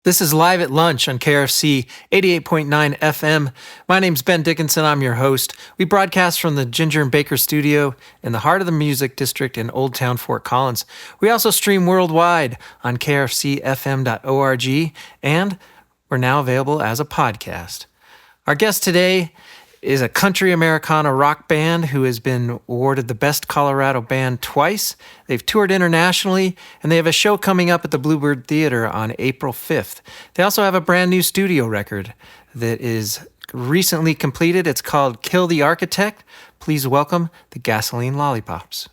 This is Live at Lunch on KRFC 88.9 FM. My name's Ben Dickinson. I'm your host. We broadcast from the Ginger and Baker studio in the heart of the Music District in Old Town Fort Collins. We also stream worldwide on krfcfm.org, and we're now available as a podcast. Our guest today is a country Americana rock band who has been awarded the Best Colorado Band twice. They've toured internationally, and they have a show coming up at the Billboard Theater on April 5th. They also have a brand new studio record that is recently completed. It's called Kill the Architect. Please welcome the Gasoline Lollipops.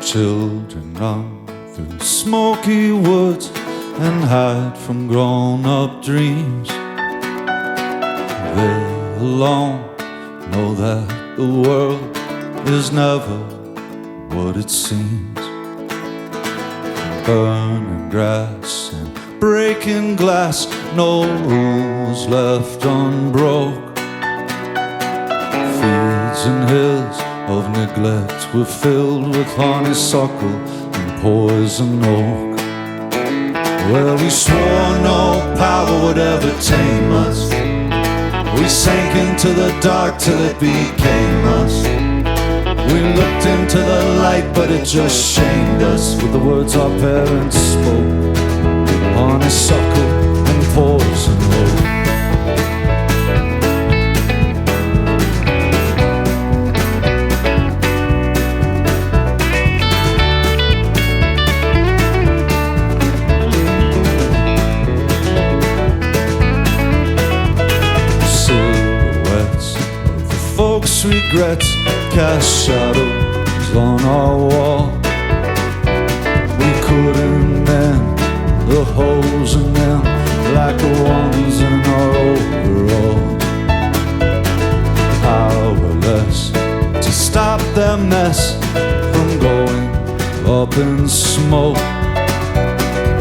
Children run through smoky woods and hide from grown-up dreams. They alone know that the world is never what it seems. Burning grass and breaking glass, no rules left unbroke. Fields and hills of neglect were filled with honeysuckle and poison oak. Well, we swore no power would ever tame us. We sank into the dark till it became us. We looked into the light, but it just shamed us with the words our parents spoke. Honeysuckle and poison oak. Regrets cast shadows on our wall. We couldn't mend the holes in them like the ones in our overalls. Powerless to stop their mess from going up in smoke.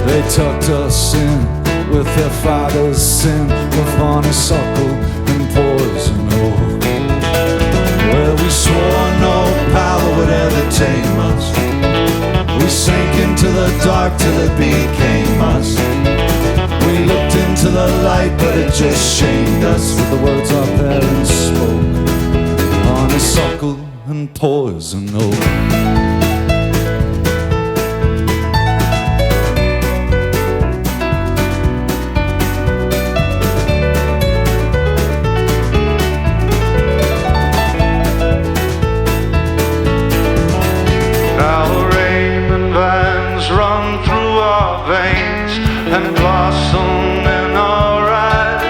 They tucked us in with their father's sin of honeysuckle and poison oak. Well, we swore no power would ever tame us. We sank into the dark till it became us. We looked into the light, but it just shamed us with the words our parents spoke. Honeysuckle and poison oak. And blossom in our eyes.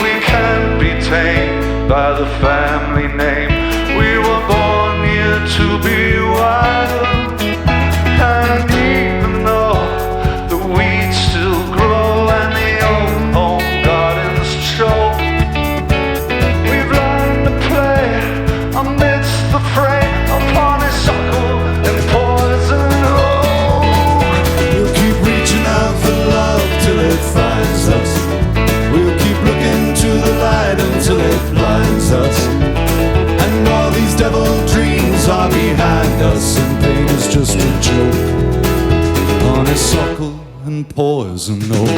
We can't be tamed by the family name. We were born here to be wild. And even though the weeds still grow and the old home gardens show, we've learned to play amidst the fray of honeysuckle and poison oak. Till it finds us, we'll keep looking to the light until it blinds us. And all these devil dreams are behind us, and pain is just a joke. Honeysuckle and poison oak.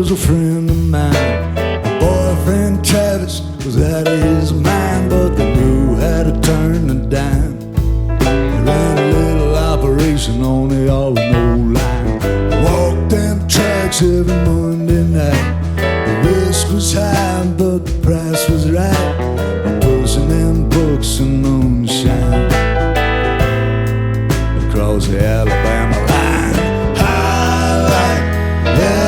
A friend of mine, my boyfriend Travis was out of his mind, but they knew how to turn the dime. They ran a little operation on the all-no line. Walked them tracks every Monday night. The risk was high, but the price was right. Pushing them books and moonshine across the Alabama line. I like that.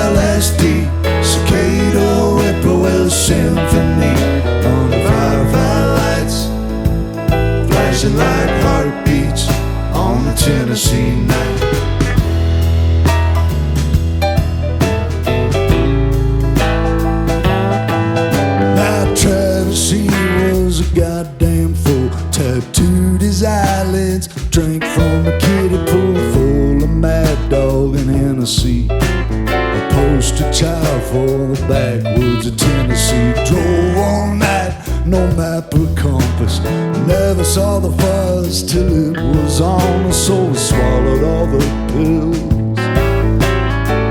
for the backwoods of Tennessee. Drove all night, no map or compass. Never saw the fuzz till it was on us, so we swallowed all the pills.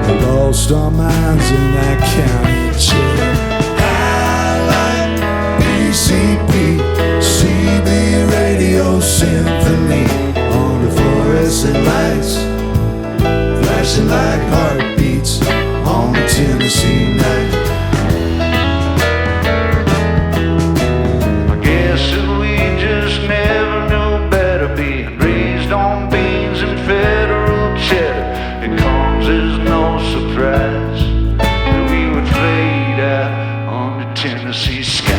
We lost our minds in that county jail. I like BCP, CB Radio Symphony on the fluorescent lights, flashing like heartbeats on a Tennessee night. I guess that we just never knew better, being raised on beans and federal cheddar. It comes as no surprise that we would fade out on the Tennessee skies.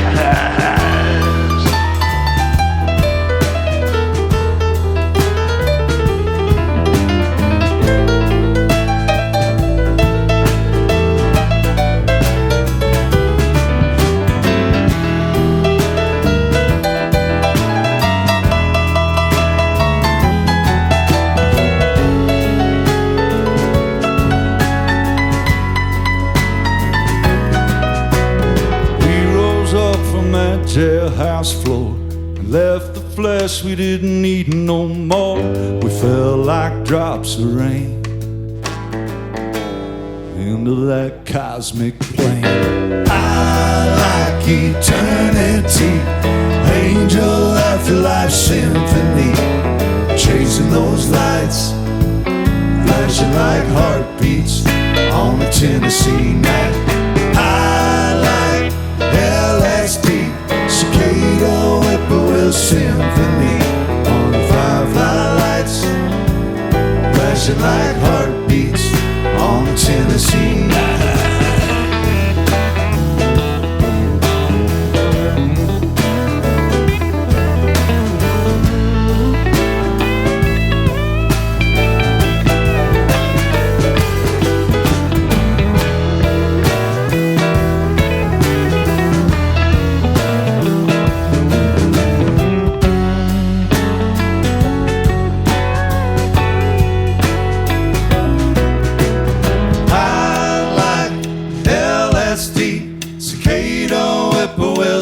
Jailhouse floor, left the flesh we didn't need no more. We fell like drops of rain into that cosmic plane. I like eternity, angel afterlife symphony, chasing those lights, flashing like heartbeats on a Tennessee night. I like LSD, cicada whippoorwill symphony on the firefly lights, flashing like heartbeats on a Tennessee night.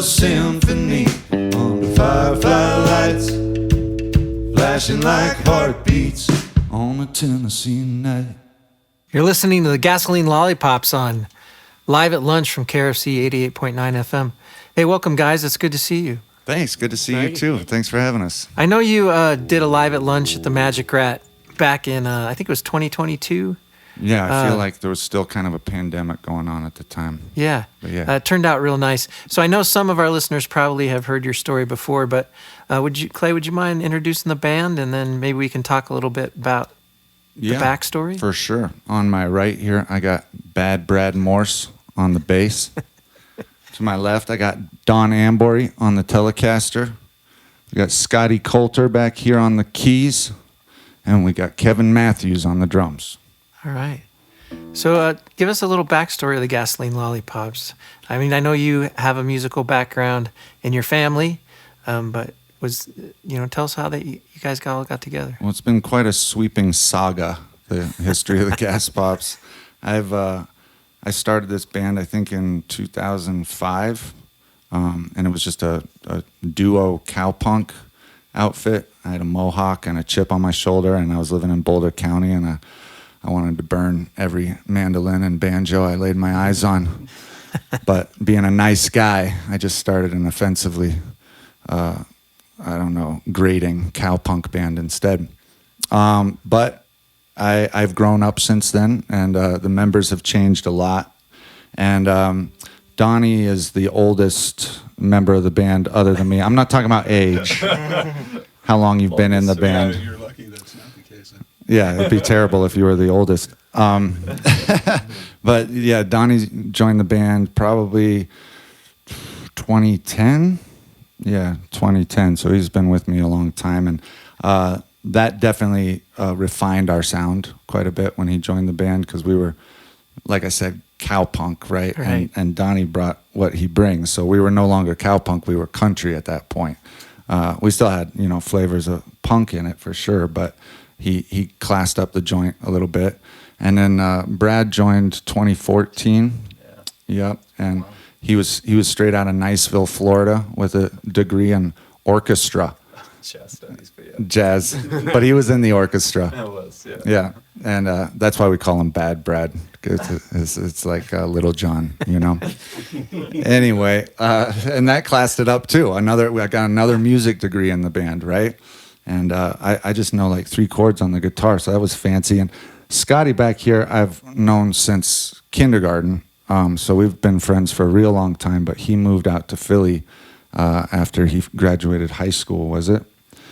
Symphony on the firefly lights, flashing like heartbeats on a Tennessee night. You're listening to the Gasoline Lollipops on Live at Lunch from KRFC 88.9 FM. Hey, welcome, guys. It's good to see you. Thanks. Good to see you, too. Thanks for having us. I know you did a Live at Lunch at the Magic Rat back in, I think it was 2022. Yeah, I feel like there was still kind of a pandemic going on at the time. Yeah. But yeah. It turned out real nice. So I know some of our listeners probably have heard your story before, but Clay, would you mind introducing the band, and then maybe we can talk a little bit about the backstory? For sure. On my right here, I got Bad Brad Morse on the bass. To my left, I got Don Ambory on the Telecaster. We got Scotty Coulter back here on the keys, and we got Kevin Matthews on the drums. All right. So give us a little backstory of the Gasoline Lollipops. I mean, I know you have a musical background in your family, but tell us how you guys all got together. Well, it's been quite a sweeping saga, the history of the Gas Pops. I started this band, I think, in 2005, and it was just a duo cowpunk outfit. I had a mohawk and a chip on my shoulder, and I was living in Boulder County, and I wanted to burn every mandolin and banjo I laid my eyes on. But being a nice guy, I just started an offensively, grating cowpunk band instead. But I've grown up since then, and the members have changed a lot. And Donnie is the oldest member of the band other than me. I'm not talking about age, how long you've been in the band. You're lucky that's not the case. Yeah, it'd be terrible if you were the oldest. But yeah, Donnie joined the band probably 2010. Yeah, 2010. So he's been with me a long time, and that definitely refined our sound quite a bit when he joined the band, because we were, like I said, cowpunk, right? And Donnie brought what he brings. So we were no longer cowpunk, we were country at that point. We still had, flavors of punk in it for sure, but he classed up the joint a little bit. And then Brad joined 2014. Yeah, Yep, and he was straight out of Niceville, Florida, with a degree in orchestra. Jazz studies, but yeah. Jazz, but he was in the orchestra. It was, yeah. Yeah, and that's why we call him Bad Brad. It's like Little John, you know. Anyway, and that classed it up too. I got another music degree in the band, right? And I just know like 3 chords on the guitar, so that was fancy. And Scotty back here, I've known since kindergarten, so we've been friends for a real long time. But he moved out to Philly after he graduated high school. Was it?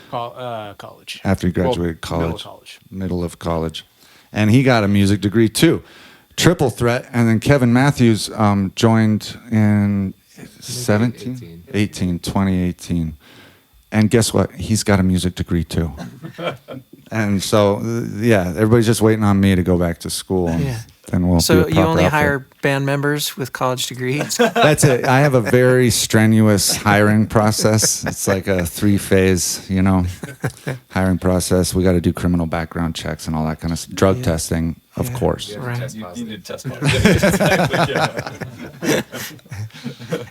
College. After he graduated college. Middle of college. And he got a music degree too. Triple threat. And then Kevin Matthews joined in 2018. And guess what? He's got a music degree too. And so, yeah, everybody's just waiting on me to go back to school. And we'll So be a you proper only outfit. hire band members with college degrees? That's it. I have a very strenuous hiring process. It's like a 3-phase, hiring process. We got to do criminal background checks and all that kind of stuff. Drug testing, of course. Right. You need to test positive. Exactly, yeah.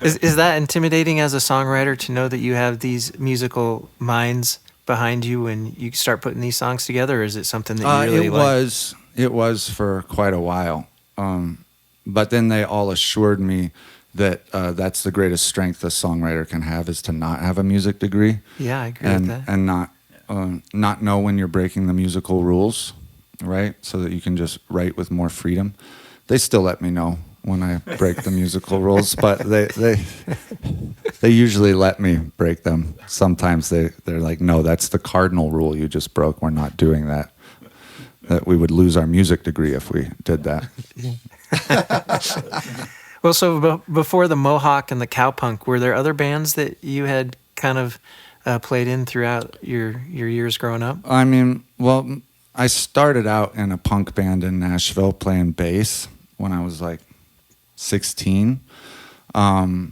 Is that intimidating as a songwriter to know that you have these musical minds behind you when you start putting these songs together, or is it something that you really like? It was for quite a while. But then they all assured me that that's the greatest strength a songwriter can have, is to not have a music degree. Yeah, I agree with that. And not know when you're breaking the musical rules, right? So that you can just write with more freedom. They still let me know when I break the musical rules, but they usually let me break them. Sometimes they're like, no, that's the cardinal rule you just broke. We're not doing that. That we would lose our music degree if we did that. Well, so before the Mohawk and the Cowpunk, were there other bands that you had kind of played in throughout your years growing up? I mean, well, I started out in a punk band in Nashville playing bass when I was like 16. But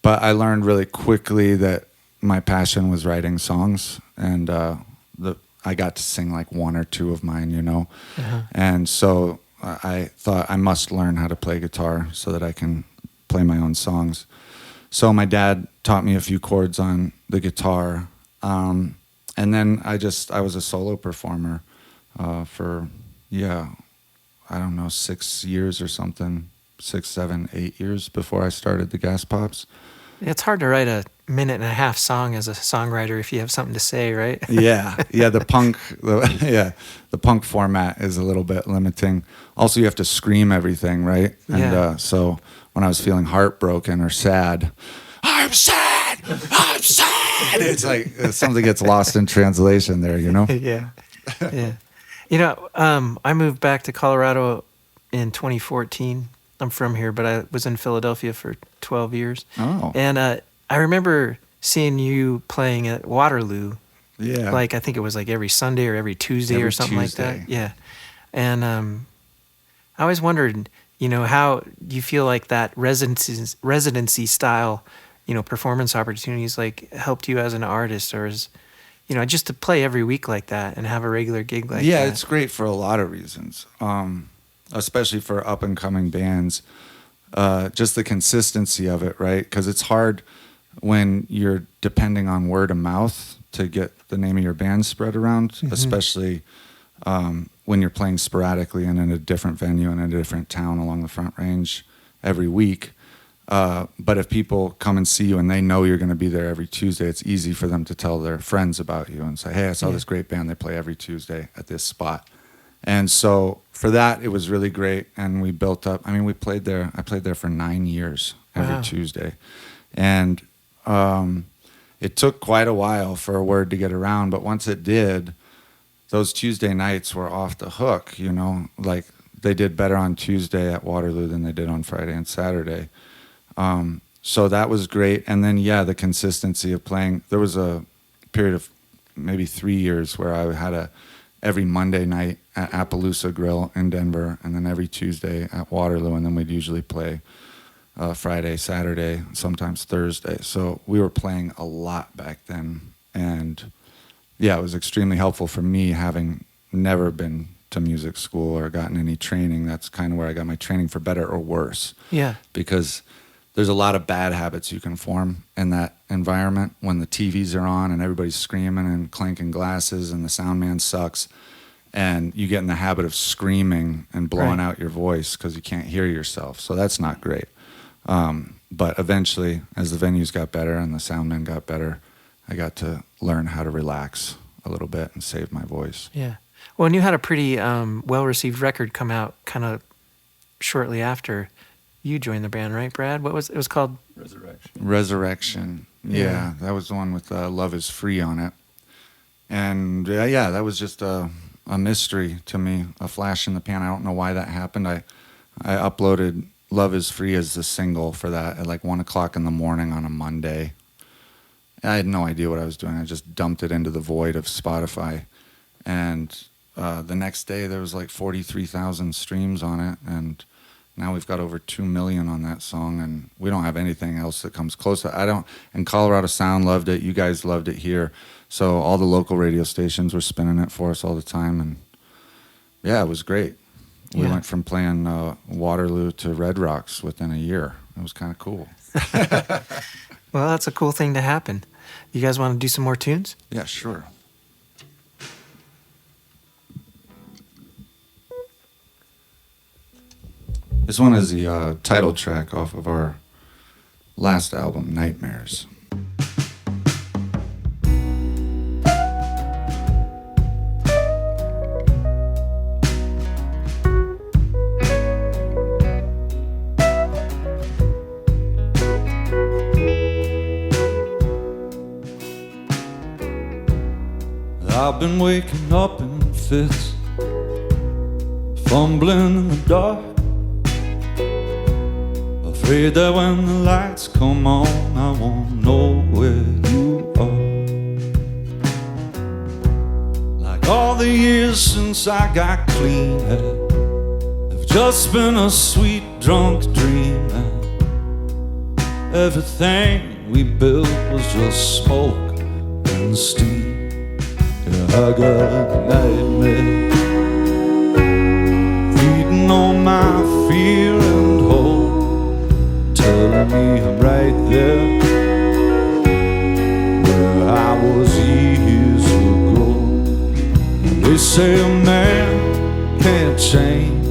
I learned really quickly that my passion was writing songs, and I got to sing like 1 or 2 of mine, Uh-huh. And so I thought I must learn how to play guitar so that I can play my own songs. So my dad taught me a few chords on the guitar, and then I was a solo performer for, I don't know, 6 years or something, 6, 7, 8 years before I started the Gas Pops. It's hard to write a 1.5-minute song as a songwriter if you have something to say, right? Yeah, the punk format is a little bit limiting. Also, you have to scream everything, right? And Yeah. so when I was feeling heartbroken or sad, I'm sad, it's like something gets lost in translation there, Yeah. I moved back to Colorado in 2014. I'm from here, but I was in Philadelphia for 12 years. Oh. And I remember seeing you playing at Waterloo. Yeah. Like, I think it was like every Sunday or every Tuesday Every or something Tuesday. like that. Yeah. And I always wondered, how you feel like that residency style, performance opportunities like helped you as an artist, or is, just to play every week like that and have a regular gig like that. Yeah, it's great for a lot of reasons, especially for up and coming bands. Just the consistency of it, right? Because it's hard when you're depending on word of mouth to get the name of your band spread around, especially when you're playing sporadically and in a different venue in a different town along the Front Range every week. But if people come and see you and they know you're going to be there every Tuesday, it's easy for them to tell their friends about you and say, hey, I saw this great band. They play every Tuesday at this spot. And so for that, it was really great. And we built up, I played there for 9 years every Tuesday. And it took quite a while for a word to get around. But once it did, those Tuesday nights were off the hook, like they did better on Tuesday at Waterloo than they did on Friday and Saturday. So that was great. And then, the consistency of playing. There was a period of maybe 3 years where I had every Monday night at Appaloosa Grill in Denver, and then every Tuesday at Waterloo, and then we'd usually play Friday, Saturday, sometimes Thursday. So we were playing a lot back then. And, it was extremely helpful for me, having never been to music school or gotten any training. That's kind of where I got my training, for better or worse. Yeah. Because there's a lot of bad habits you can form in that environment when the TVs are on and everybody's screaming and clanking glasses and the sound man sucks. And you get in the habit of screaming and blowing out your voice because you can't hear yourself. So that's not great. But eventually, as the venues got better and the sound men got better, I got to learn how to relax a little bit and save my voice. Yeah. Well, and you had a pretty well-received record come out kind of shortly after you joined the band, right, Brad? What was it? Was called Resurrection. Yeah, that was the one with Love Is Free on it. And yeah, that was just a mystery to me, a flash in the pan. I don't know why that happened. I uploaded Love Is Free as the single for that at like 1 o'clock in the morning on a Monday. I had no idea what I was doing. I just dumped it into the void of Spotify. And the next day there was like 43,000 streams on it. And now we've got over 2 million on that song, and we don't have anything else that comes close. And Colorado Sound loved it. You guys loved it here. So all the local radio stations were spinning it for us all the time. And yeah, it was great. We went from playing Waterloo to Red Rocks within a year. It was kind of cool. Well, that's a cool thing to happen. You guys want to do some more tunes? Yeah, sure. This one is the title track off of our last album, Nightmares. I've been waking up in fits, fumbling in the dark, afraid that when the lights come on I won't know where you are. Like all the years since I got clean have just been a sweet drunk dream, and everything we built was just smoke and steam. I got a nightmare feeding on my fear and hope, telling me I'm right there where I was years ago. And they say a man can't change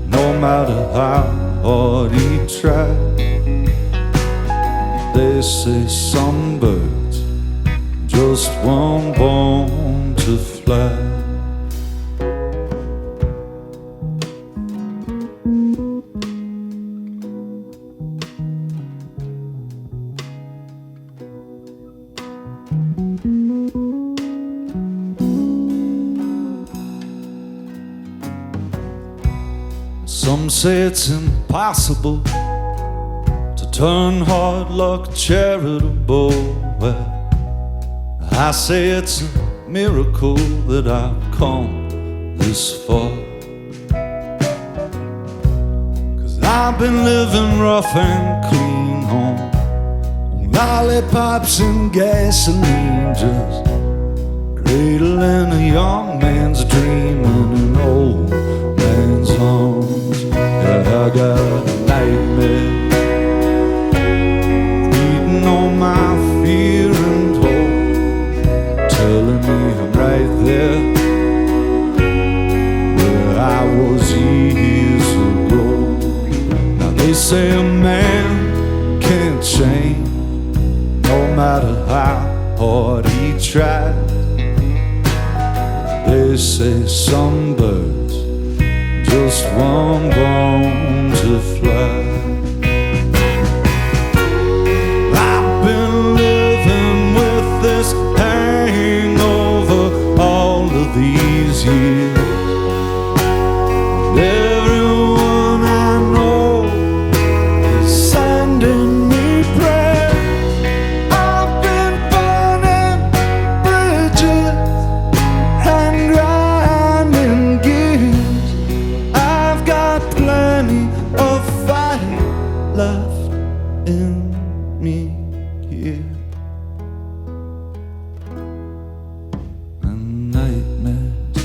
no matter how hard he tries. They say some birds just weren't born to fly. Some say it's impossible to turn hard luck charitable. Well, I say it's a miracle that I've come this far. 'Cause I've been living rough and clean on lollipops and gasoline, just cradling a young man's dream in an old man's arms. Yeah, I got a nightmare feeding on my fear and hope, telling me I'm right there where I was years ago. Now they say a man can't change no matter how hard he tries. They say some birds just weren't born to fly. I've been living with this hangover all of these years. And everyone I know is sending me prayers. I've been burning bridges and grinding gears. I've got plenty of fight left in me here. And nightmares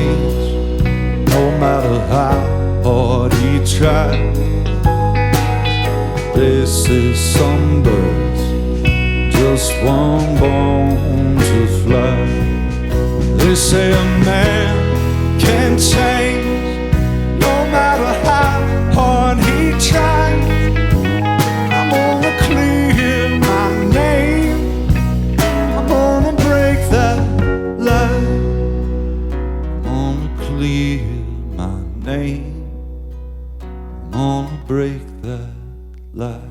change, no matter how hard he tried. They say some birds just weren't born to fly. They say a man can change, no matter how hard he tries. I'm gonna clear my name, I'm gonna break that lie. I'm gonna clear my name, I'm gonna break that lie.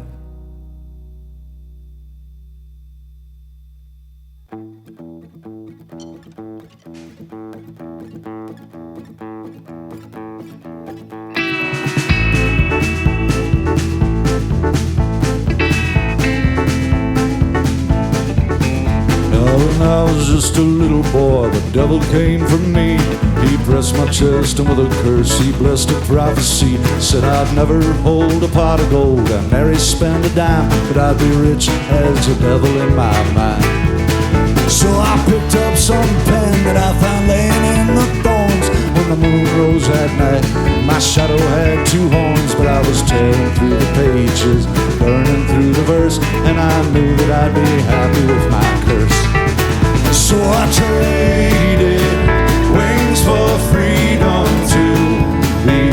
When I was just a little boy, the devil came for me. He pressed my chest and with a curse he blessed a prophecy. Said I'd never hold a pot of gold and ne'er spend a dime, but I'd be rich as the devil in my mind. So I picked up some pen that I found laying in the thorns. When the moon rose at night, my shadow had two horns. But I was tearing through the pages, burning through the verse, and I knew that I'd be happy with my curse. So I traded wings for freedom to be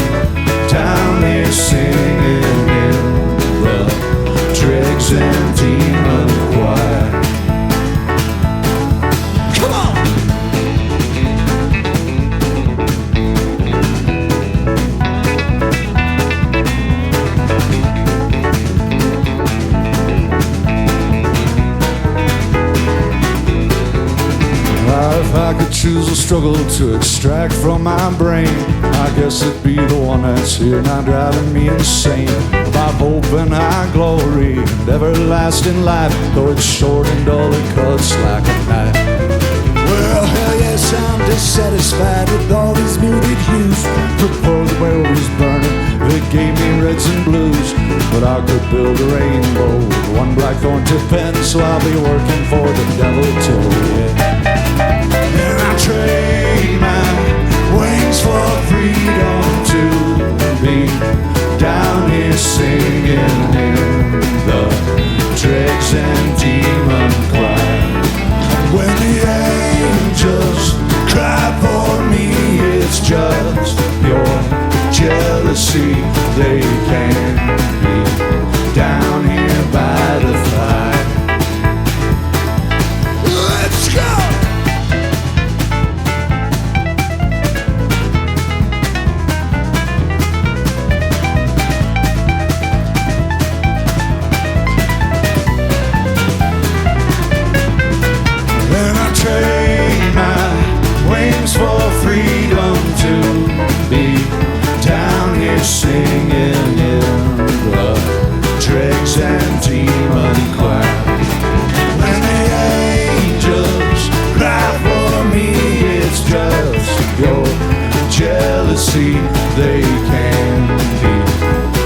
down here singing in the dregs and demon choir. Come on! If I could choose a struggle to extract from my brain, I guess it'd be the one that's here now driving me insane. About hope and high glory and everlasting life, though it's short and dull, it cuts like a knife. Well, hell yes, I'm dissatisfied with all these muted hues. Before the world was burning, it gave me reds and blues. But I could build a rainbow with one blackthorn tip pen, so I'll be working for the devil till the end. And I trade my wings for freedom to be down here singing in the dregs and demon choir. When the angels cry for me, it's just your jealousy. They can't be down here by the fire. Let's go! For freedom to be down here singing in the dregs and demon choir. When the angels cry for me, it's just your jealousy. They can be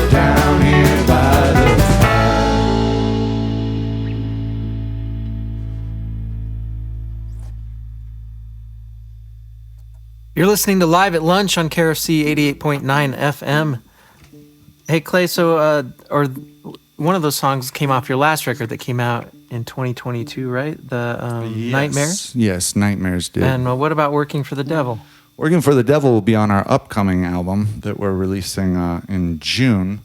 down here by the fire. You're listening to Live at Lunch on KRFC 88.9 FM. Hey, Clay, so or one of those songs came off your last record that came out in 2022, right? The Yes. Nightmares? Yes, Nightmares did. And what about Working for the Devil? Working for the Devil will be on our upcoming album that we're releasing in June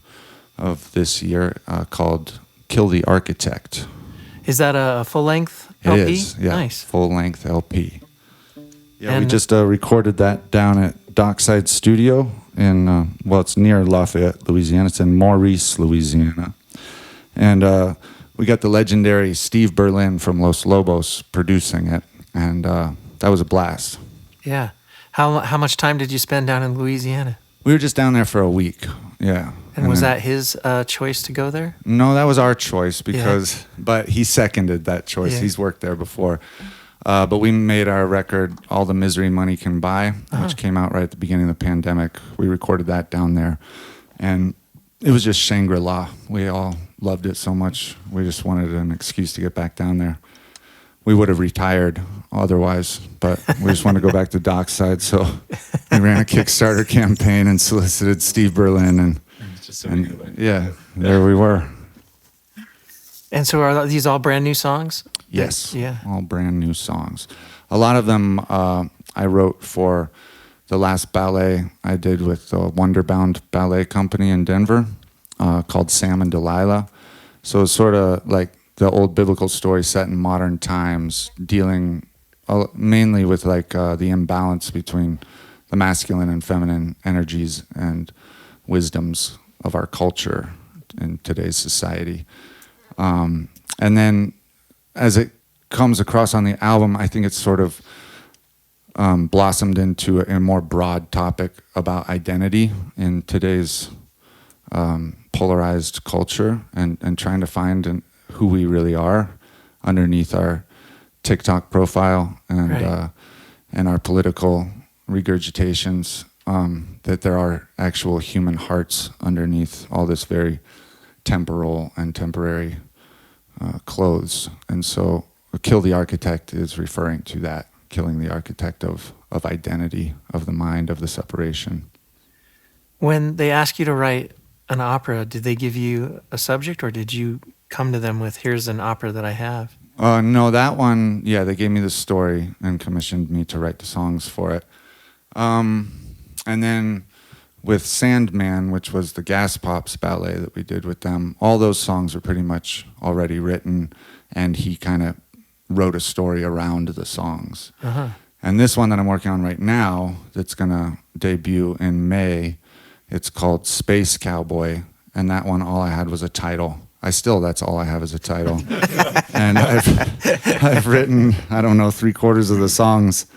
of this year called Kill the Architect. Is that a full-length LP? It is, yeah. Nice. Full-length LP. Yeah, we And- just recorded that down at Dockside Studio in, well, it's near Lafayette, Louisiana. It's in Maurice, Louisiana. And we got the legendary Steve Berlin from Los Lobos producing it. And that was a blast. Yeah. How much time did you spend down in Louisiana? We were just down there for a week, yeah. And was then- that his choice to go there? No, that was our choice because, but he seconded that choice. Yeah. He's worked there before. But we made our record, All the Misery Money Can Buy, which came out right at the beginning of the pandemic. We recorded that down there. And it was just Shangri-La. We all loved it so much. We just wanted an excuse to get back down there. we would have retired otherwise, but we just want to go back to dockside. So we ran a Kickstarter campaign and solicited Steve Berlin, and there we were. And so are these all brand new songs? Yes, Yeah. all brand new songs. A lot of them I wrote for the last ballet I did with the Wonderbound Ballet Company in Denver called Sam and Delilah. So it's sort of like the old biblical story set in modern times, dealing mainly with like the imbalance between the masculine and feminine energies and wisdoms of our culture in today's society. And then as it comes across on the album, I think it's sort of blossomed into a more broad topic about identity in today's polarized culture, and trying to find who we really are underneath our TikTok profile and our political regurgitations, that there are actual human hearts underneath all this very temporal and temporary clothes. And so Kill the Architect is referring to that, killing the architect of identity, of the mind, of the separation. When they ask you to write an opera, did they give you a subject, or did you come to them with, here's an opera that I have? No, that one, they gave me the story and commissioned me to write the songs for it. And then with Sandman, which was the Gas Pops ballet that we did with them, all those songs were pretty much already written, and he kind of wrote a story around the songs. Uh-huh. And this one that I'm working on right now, that's going to debut in May, it's called Space Cowboy, and that one, all I had was a title. That's all I have is a title. And I've written, 3/4 of the songs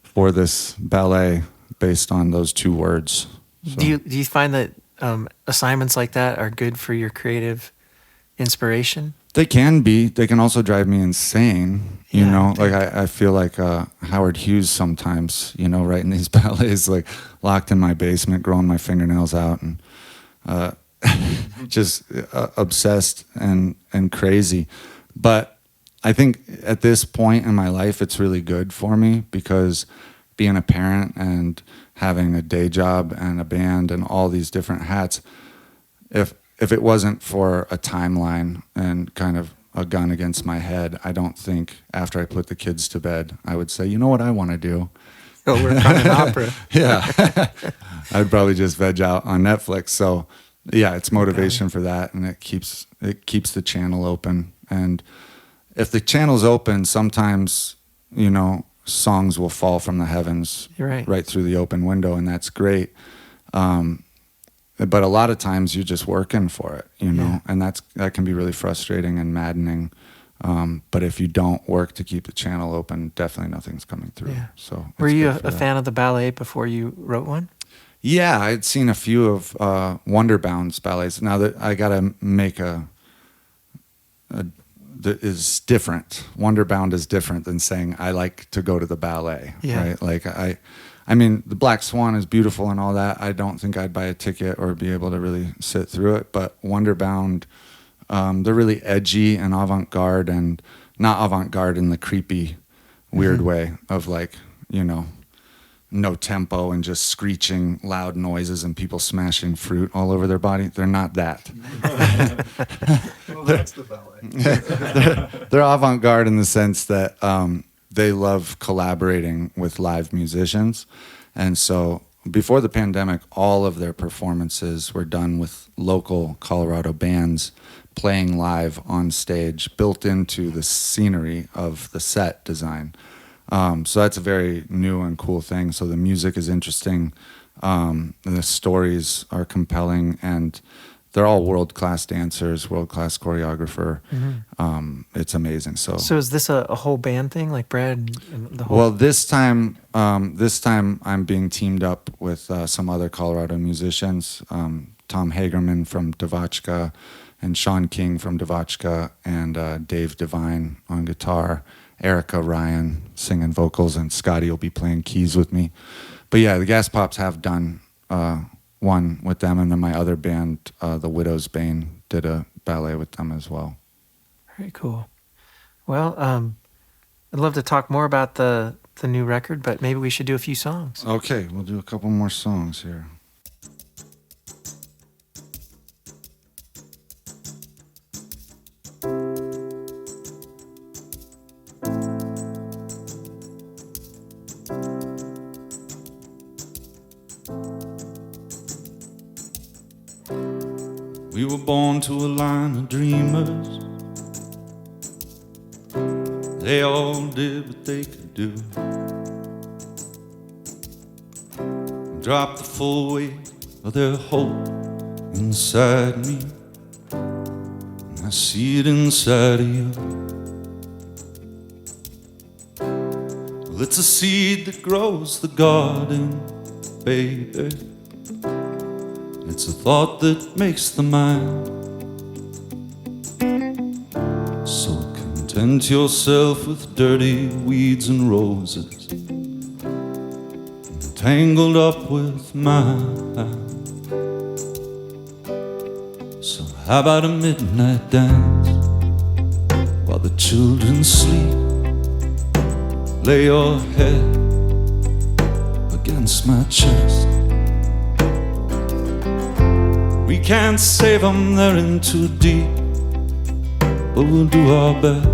for this ballet based on those two words. So. Do you find that assignments like that are good for your creative inspiration? They can be. They can also drive me insane. You know, like I feel like Howard Hughes sometimes, writing these ballets, like locked in my basement, growing my fingernails out, and just obsessed and crazy. But I think at this point in my life, it's really good for me, because being a parent and having a day job and a band and all these different hats, if it wasn't for a timeline and kind of a gun against my head, I don't think after I put the kids to bed, I would say, you know what I want to do? Oh, we're on an opera. Yeah. I'd probably just veg out on Netflix. So yeah, it's motivation for that, and it keeps the channel open. And if the channel's open, sometimes, songs will fall from the heavens. You're right through the open window, and that's great. But a lot of times you're just working for it, and that can be really frustrating and maddening. But if you don't work to keep the channel open, definitely nothing's coming through. Yeah. So were you a fan of the ballet before you wrote one? Yeah, I'd seen a few of Wonderbound's ballets. Now that I got to make that is different. Wonderbound is different than saying I like to go to the ballet. Yeah. Right? Like I mean, the Black Swan is beautiful and all that. I don't think I'd buy a ticket or be able to really sit through it. But Wonderbound, they're really edgy and avant-garde, and not avant-garde in the creepy, weird way of like, no tempo and just screeching loud noises and people smashing fruit all over their body. They're not that. Well, that's the ballet. They're avant-garde in the sense that they love collaborating with live musicians. And so before the pandemic, all of their performances were done with local Colorado bands playing live on stage, built into the scenery of the set design. So that's a very new and cool thing. So the music is interesting, and the stories are compelling, and they're all world-class dancers, world-class choreographer. Mm-hmm. It's amazing. So is this a whole band thing, like Brad and the whole? Well, this time I'm being teamed up with some other Colorado musicians, Tom Hagerman from Devachka, and Sean King from Devachka, and Dave Devine on guitar. Erica Ryan singing vocals, and Scotty will be playing keys with me. But yeah, the Gas Pops have done one with them, and then my other band, The Widow's Bane, did a ballet with them as well. Very cool. Well, I'd love to talk more about the new record, but maybe we should do a few songs. Okay, we'll do a couple more songs here. We were born to a line of dreamers. They all did what they could do. Dropped the full weight of their hope inside me, and I see it inside of you. Well, it's a seed that grows the garden, baby. It's a thought that makes the mind. So content yourself with dirty weeds and roses, tangled up with mine. So how about a midnight dance while the children sleep? Lay your head against my chest. We can't save them, they're in too deep, but we'll do our best.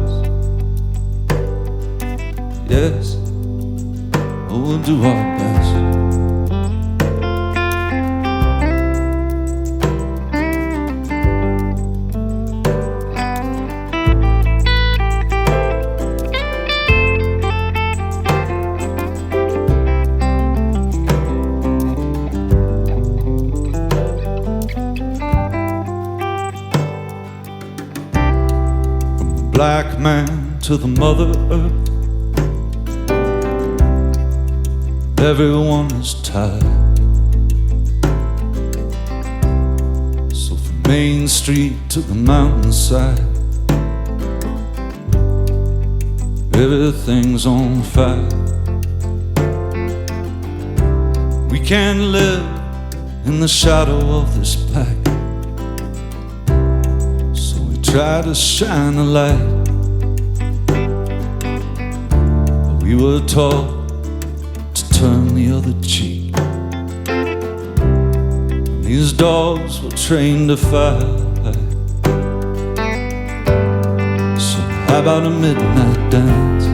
Yes, we'll do our best. Black man to the Mother Earth, everyone is tired. So from Main Street to the mountainside, everything's on fire. We can't live in the shadow of this pack, so we try to shine a light. But we were taught to turn the other cheek, and these dogs were trained to fight. So how about a midnight dance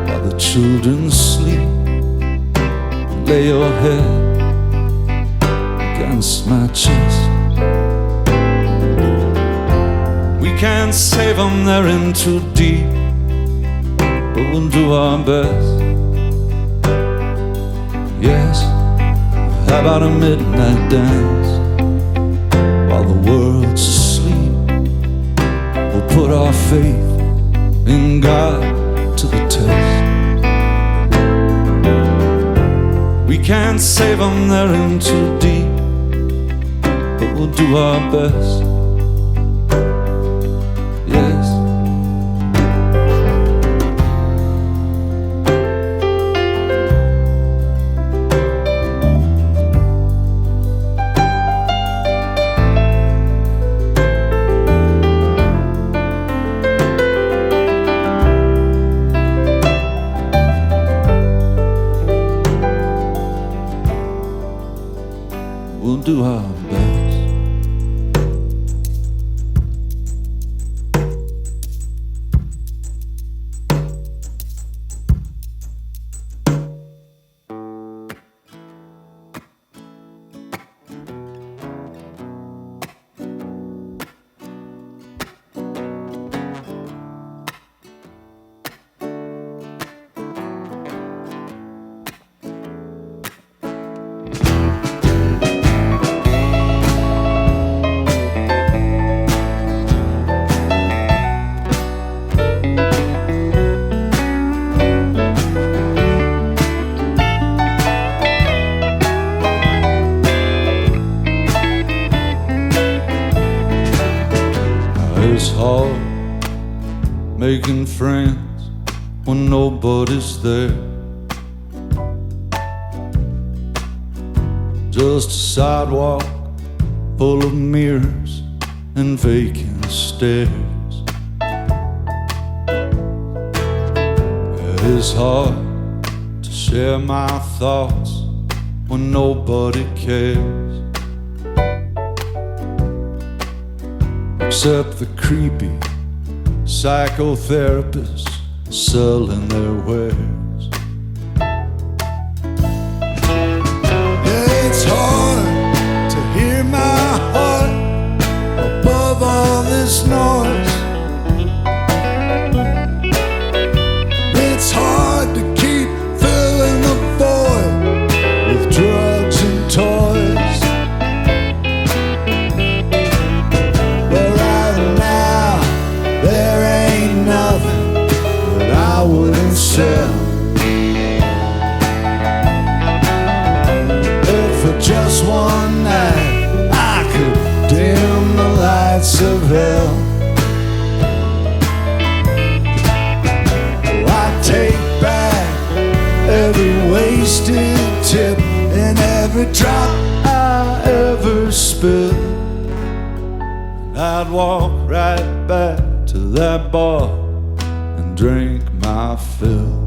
while the children sleep? Lay your head against my chest. We can't save them, they're in too deep, but we'll do our best. Yes, how about a midnight dance while the world's asleep? We'll put our faith in God to the test. We can't save them, they're in too deep, but we'll do our best. Yes. We'll do our best. It's hard making friends when nobody's there. Just a sidewalk full of mirrors and vacant stairs. It's hard to share my thoughts when nobody cares, except the creepy psychotherapists selling their wares. Yeah, it's hard to hear my heart above all this noise. It's hard to keep filling the void with drugs and toys. But right now, there ain't nothing that I wouldn't sell. If for just one night I could dim the lights of hell, take back every wasted tip and every drop I ever spilled. And I'd walk right back to that bar and drink my fill.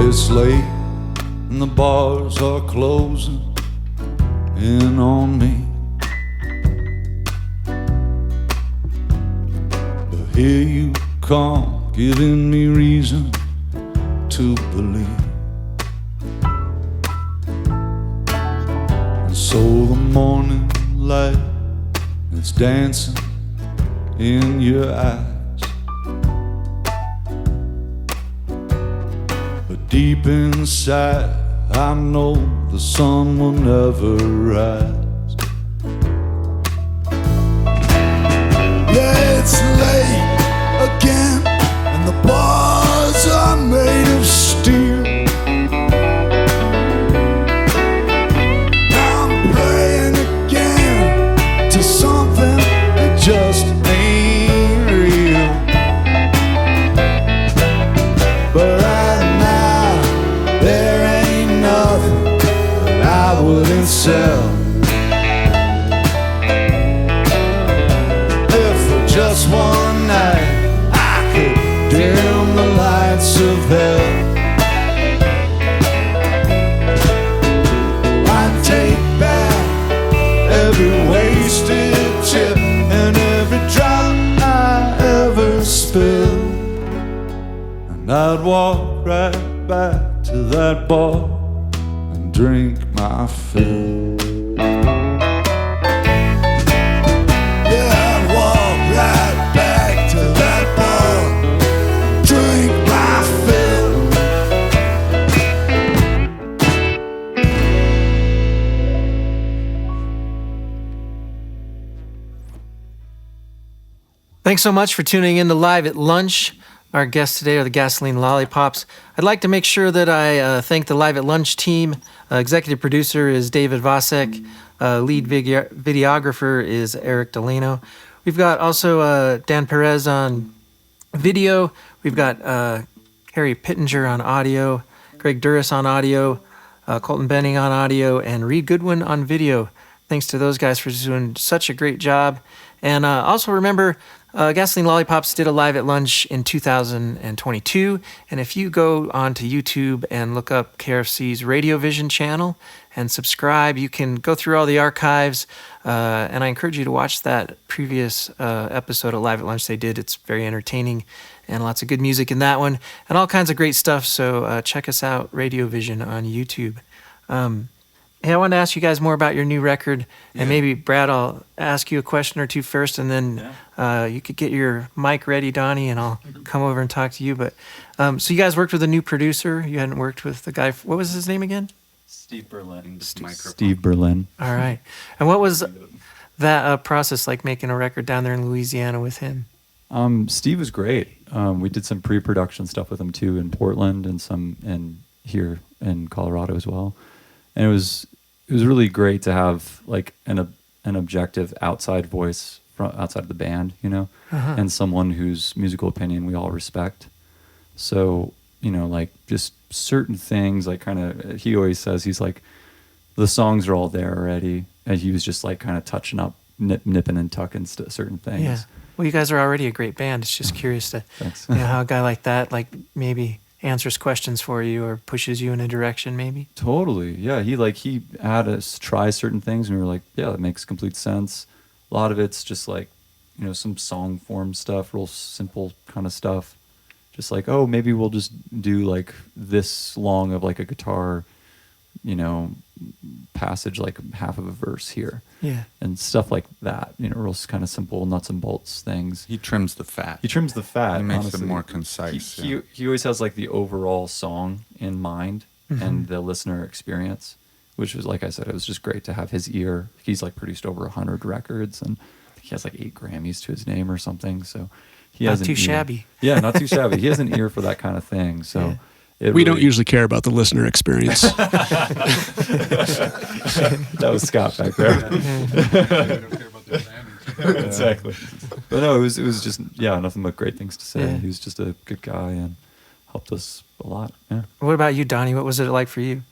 It's late and the bars are closing in on me, but here you come, giving me reason to believe. And so the morning light is dancing in your eyes, deep inside, I know the sun will never rise. Yeah, it's late again, and the bars are made of steel. I'm praying again to something that just ain't real. But there ain't nothing that I wouldn't sell. If for just one night I could dim the lights of hell, I'd take back every wasted tip and every drop I ever spilled. And I'd walk right back to that bar and drink my fill. Yeah, I'd walk right back to that bar and drink my fill. Thanks so much for tuning in to Live at Lunch. Our guests today are the Gasoline Lollipops. I'd like to make sure that I thank the Live at Lunch team. Executive producer is David Vacek. Lead videographer is Eric Delano. We've got also Dan Perez on video. We've got Harry Pittenger on audio, Greg Douras on audio, Colton Boening on audio, and Reed Goodwin on video. Thanks to those guys for doing such a great job. And also remember, Gasoline Lollipops did a Live at Lunch in 2022, and if you go onto YouTube and look up KRFC's RadioVision channel and subscribe, you can go through all the archives, and I encourage you to watch that previous episode of Live at Lunch they did. It's very entertaining, and lots of good music in that one, and all kinds of great stuff, so check us out, RadioVision on YouTube. Hey, I wanted to ask you guys more about your new record, and maybe, Brad, I'll ask you a question or two first, and then you could get your mic ready, Donnie, and I'll come over and talk to you. But so you guys worked with a new producer. You hadn't worked with the guy. What was his name again? Steve Berlin. Steve Berlin. All right. And what was that process like making a record down there in Louisiana with him? Steve was great. We did some pre-production stuff with him too in Portland and some here in Colorado as well. And it was really great to have like an objective outside voice from outside of the band, you know, and someone whose musical opinion we all respect. So, you know, like just certain things, like kind of, he always says, he's like, the songs are all there already. And he was just like kind of touching up, nipping and tucking certain things. Yeah. Well, you guys are already a great band. It's just curious to, Thanks. you know, how a guy like that, like maybe answers questions for you or pushes you in a direction maybe. Totally. Yeah. He had us try certain things and we were like, yeah, that makes complete sense. A lot of it's just like, you know, some song form stuff, real simple kind of stuff. Just like, oh, maybe we'll just do like this long of like a guitar, you know, passage, like half of a verse here. Yeah. And stuff like that, you know, real kind of simple nuts and bolts things. He trims the fat. He trims the fat. He makes honestly. it more concise. He always has like the overall song in mind and the listener experience, which was, like I said, it was just great to have his ear. He's like produced over 100 records and I think he has like 8 Grammys to his name or something. So he has Not an too ear. shabby. Yeah, not too shabby. He has an ear for that kind of thing. So We don't usually care about the listener experience. That was Scott back there. Exactly. But no, it was just, yeah, nothing but great things to say. Yeah. He was just a good guy and helped us a lot. Yeah. What about you, Donnie? What was it like for you?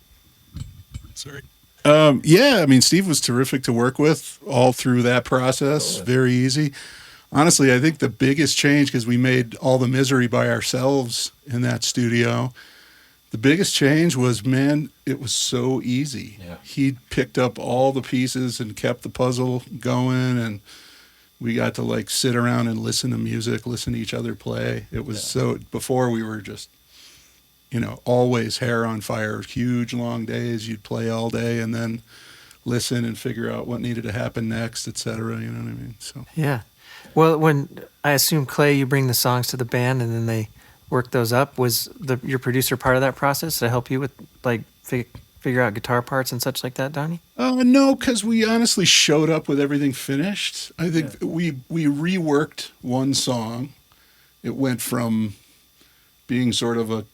Sorry. Yeah, I mean, Steve was terrific to work with all through that process. Very easy. Honestly, I think the biggest change, because we made all the Misery by ourselves in that studio, the biggest change was, man, it was so easy. Yeah. He picked up all the pieces and kept the puzzle going, and we got to like sit around and listen to music, listen to each other play. It was so, before we were just, you know, always hair on fire, huge long days. You'd play all day and then listen and figure out what needed to happen next, et cetera. You know what I mean? So Yeah. Well, when I assume, Clay, you bring the songs to the band and then they work those up, was your producer part of that process to help you with like figure out guitar parts and such like that, Donnie? no, because we honestly showed up with everything finished. I think we reworked one song. It went from being sort of a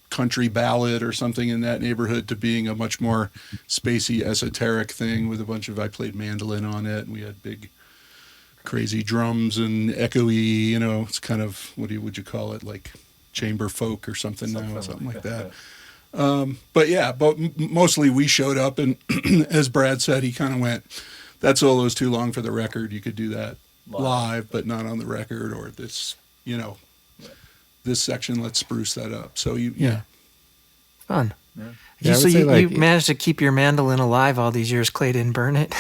country ballad or something in that neighborhood to being a much more spacey, esoteric thing with a bunch of, I played mandolin on it, and we had big crazy drums and echoey, you know, it's kind of, would you call it, like chamber folk or something like that. But mostly we showed up, and as Brad said, he kind of went, that solo is too long for the record. You could do that live, but not on the record, or this, you know, this section, let's spruce that up. So Fun. Yeah. Yeah, I So would say, you like, managed to keep your mandolin alive all these years. Clay didn't burn it.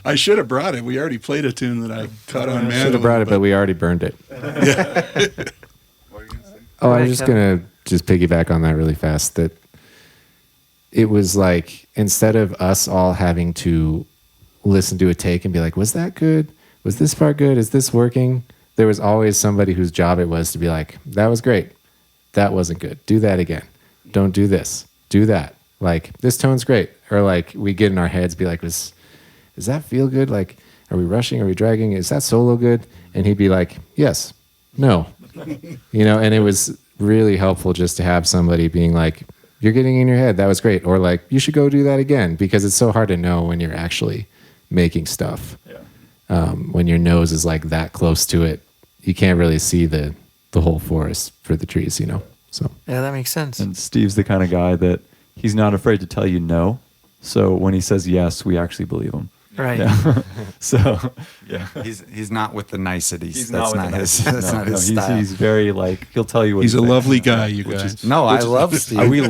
I should have brought it. We already played a tune that I cut on mandolin. Should have brought it, but we already burned it. Oh, I was just going to just piggyback on that really fast. That it was like, instead of us all having to listen to a take and be like, was that good? Was this part good? Is this working? There was always somebody whose job it was to be like, that was great. That wasn't good. Do that again. Don't do this. Do that. Like, this tone's great. Or like, we get in our heads, be like, does that feel good? Like, are we rushing? Are we dragging? Is that solo good? And he'd be like, yes, no. You know, and it was really helpful just to have somebody being like, you're getting in your head. That was great. Or like, you should go do that again, because it's so hard to know when you're actually making stuff. Yeah. When your nose is like that close to it, you can't really see the whole forest for the trees, you know? So Yeah, that makes sense. And Steve's the kind of guy that he's not afraid to tell you no. So when he says yes, we actually believe him. Right. Yeah. So yeah, He's not with the niceties. he's That's not, not with his. the That's not his he's, style. he's very like, he'll tell you what He's he a thinks. lovely guy, you Which guys. is- No, I love Steve. we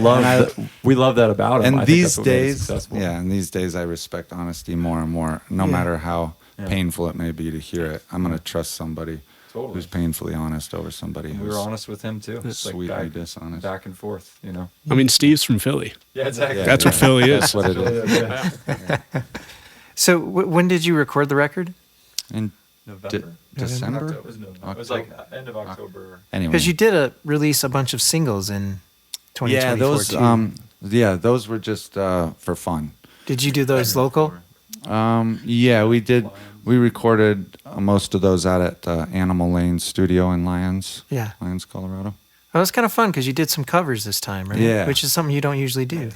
love that about him. And I think these that's what made it days, successful. and these days, I respect honesty more and more. No matter how painful it may be to hear it, I'm going to trust somebody Totally. who's painfully honest over somebody We who's were honest with him too. It's like sweetly dishonest. back and forth, you know. I mean, Steve's from Philly. Yeah, exactly. That's what Philly is. that's what it is. So when did you record the record? In November. December? It was like end of October. Anyway, Because you did release a bunch of singles in 2024. yeah, those too. Yeah, those were just for fun. Did you do those local? Yeah, we did. We recorded most of those out at Animal Lane Studio in Lyons, Colorado. That was kind of fun because you did some covers this time, right? Yeah. Which is something you don't usually do.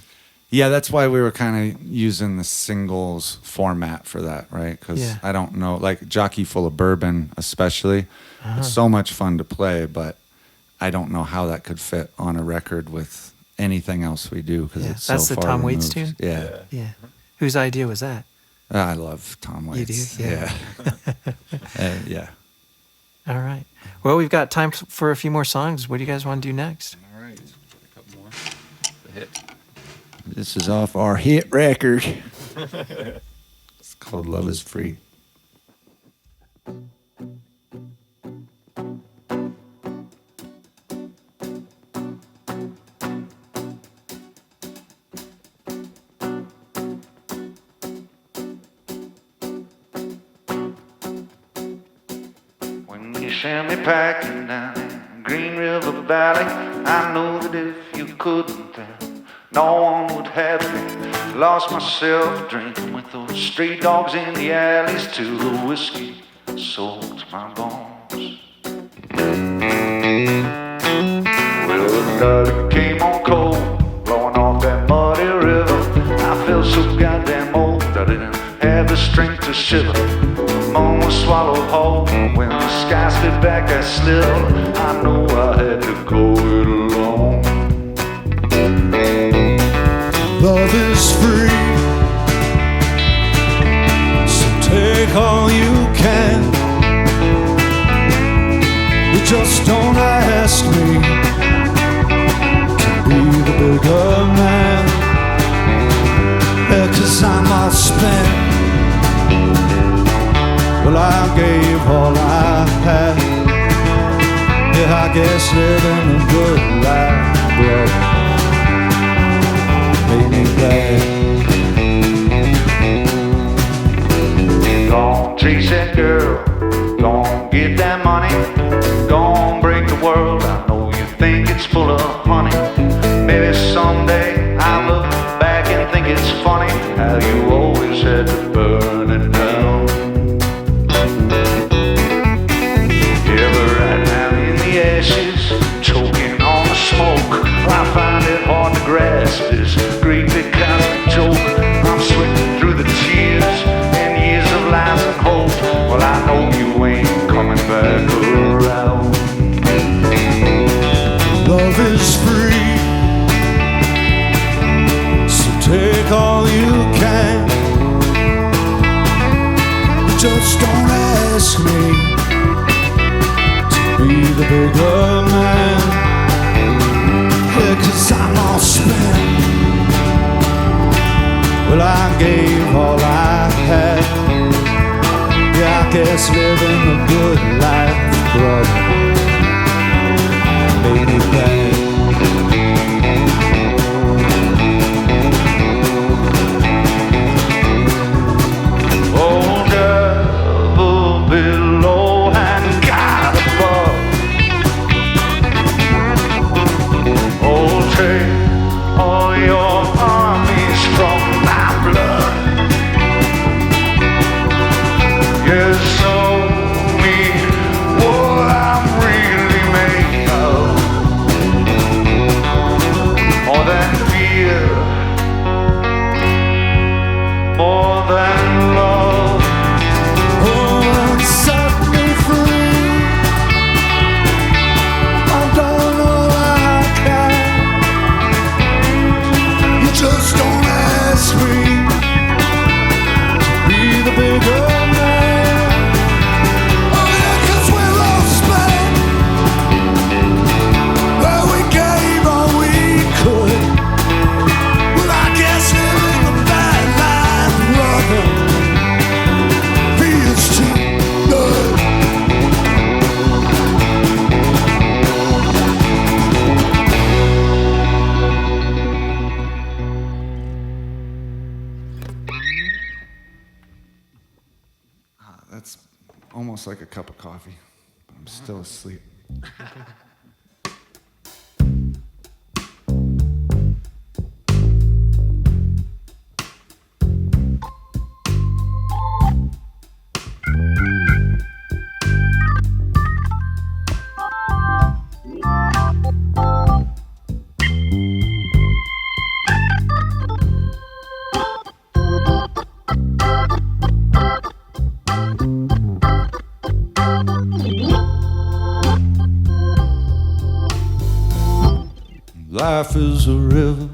Yeah, that's why we were kind of using the singles format for that, right? Because I don't know, like Jockey Full of Bourbon especially, it's so much fun to play, but I don't know how that could fit on a record with anything else we do because it's so That's the far Tom Waits removed. tune? Yeah. Whose idea was that? I love Tom Waits. You do? Yeah. Yeah. All right. Well, we've got time for a few more songs. What do you guys want to do next? All right. A couple more. The hit. This is off our hit record. It's called Love is Free. Send me packing down in Green River Valley. I know that if you couldn't, then no one would have me. Lost myself drinking with those street dogs in the alleys till the whiskey soaked my bones. Well, the night came on cold, blowing off that muddy river. I felt so goddamn old, I didn't have the strength to shiver. Moon was swallowed whole when the sky slid back that slither. I know I had to go it alone. Love is free, so take all you can. You just don't ask me to be the bigger man. Yeah, 'cause I'm all spent. Well, I gave all I had. Yeah, I guess living a good life, brother, made me glad. Gonna chase that girl, gonna get that money, gonna break the world. I know you think it's full of honey. Maybe someday I'll look back and think it's funny how you always had to burn it down. Choking on the smoke, I find it hard to grasp this great big cosmic joke. I'm sweating through the tears and years of lies and hope. Well, I know you ain't coming back around. Love is free, so take all you can. Just don't ask me be the bigger man. Yeah, 'cause I'm all spent. Well, I gave all I had. Yeah, I guess living a good life, brother, made me glad. Oh, devil below and God above. Oh, take all your armies from my blood. Yes, show me what I'm really made of. More than fear, more than love. Oh, and set me free. I've done all I can. You just don't ask me to be the bigger man. Oh yeah, 'cause we're all spent. Well, we gave all we could. Well, I guess living a bad life, brother, feels too good. That's almost like a cup of coffee, but I'm still asleep. Life is a river,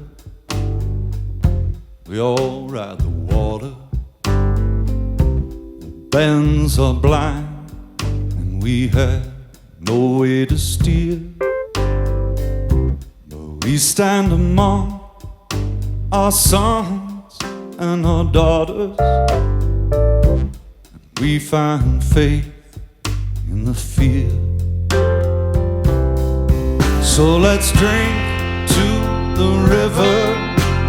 we all ride the water. The bends are blind, and we have no way to steer. But we stand among our sons and our daughters, and we find faith in the fear. So let's drink to the river,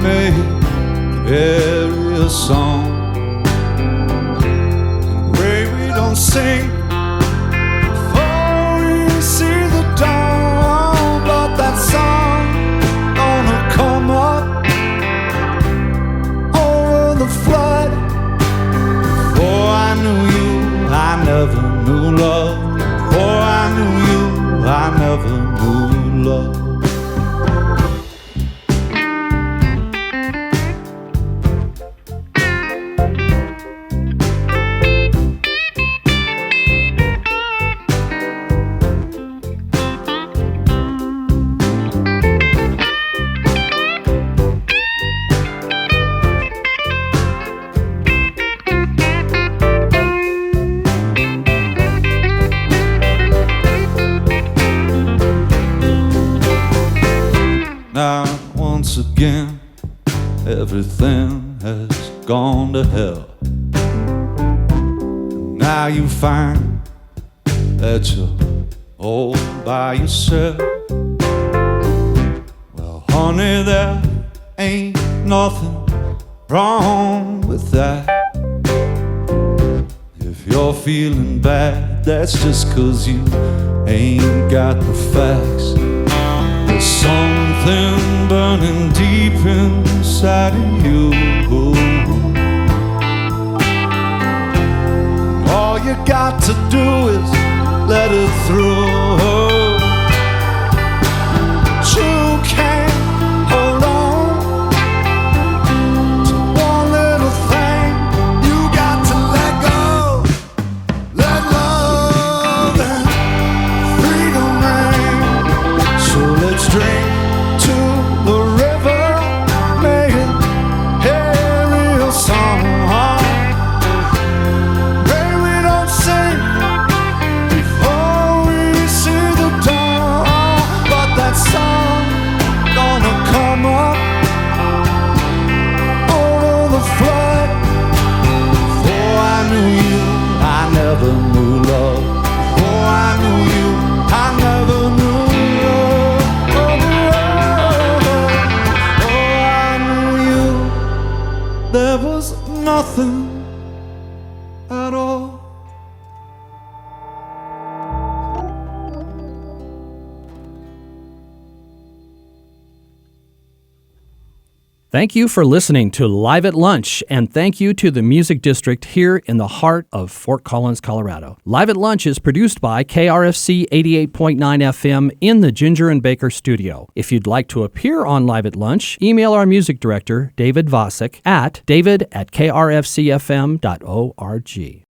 may it carry a song, and pray we don't sink before we see the dawn. But that song gonna come up over the flood. Before I knew you, I never knew love. Before I knew you, I never knew love. Now once again, everything has gone to hell. Now you find that you're all by yourself. Well, honey, there ain't nothing wrong with that. If you're feeling bad, that's just 'cause you ain't got the facts. There's something burning deep inside of you. All you got to do is let it through. But you can't hold on to one little thing. You got to let go. Let love and freedom reign. So let's drink to the river, may it carry a song. Pray we don't sink before we see the dawn. But that song gonna come up over the flood. Before I knew you, I never knew love. Before I knew you, I never knew love. Before I knew you, there was nothing at all. Thank you for listening to Live at Lunch, and thank you to the Music District here in the heart of Fort Collins, Colorado. Live at Lunch is produced by KRFC 88.9 FM in the Ginger and Baker studio. If you'd like to appear on Live at Lunch, email our music director, David Vacek, at david@krfcfm.org.